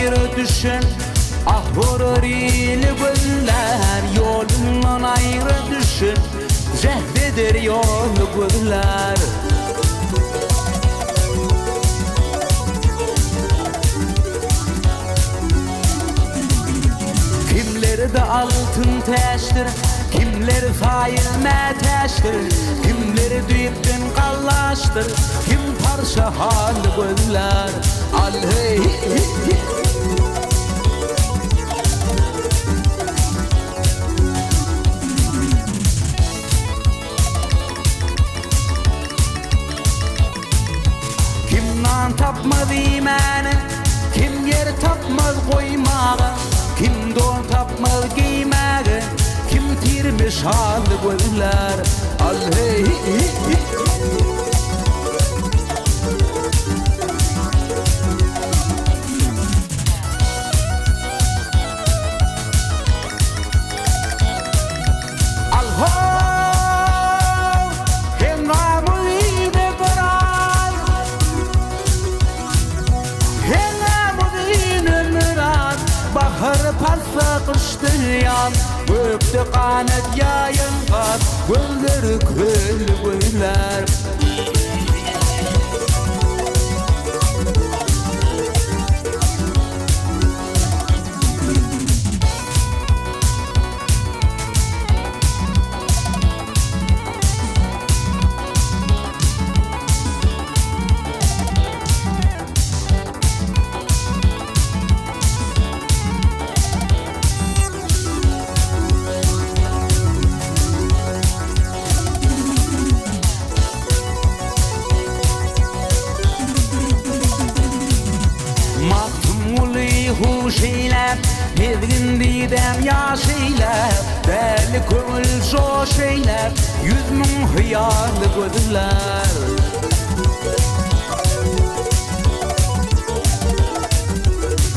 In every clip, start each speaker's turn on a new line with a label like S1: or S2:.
S1: ayrı düşen ah horarili güller yolundan ayrı düşen zehredir yolu güller kimleri de altın teştir kimleri failme teştir kimleri düyüpten kallaştır kim parça halı güller al hey kimden tapmadı imanı kim yer tapmaz koymağı kim don tapmaz giymeği kim tirmiş halı güller al hey bahar palsa kıştıyan gökte kanat yayın var gülleri kül güller şeyler Bilgin didem yaşaylar Deli kömül şu şeyler Yüzmün hıyarlı gödüler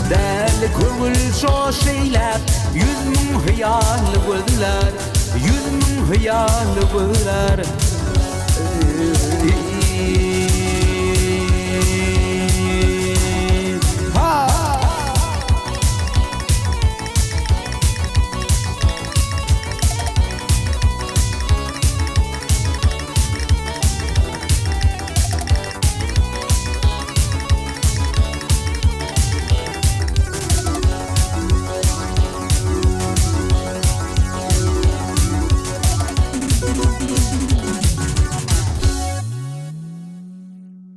S1: Deli kömül şu şeyler Yüzmün hıyarlı gödüler Yüzmün hıyarlı gödüler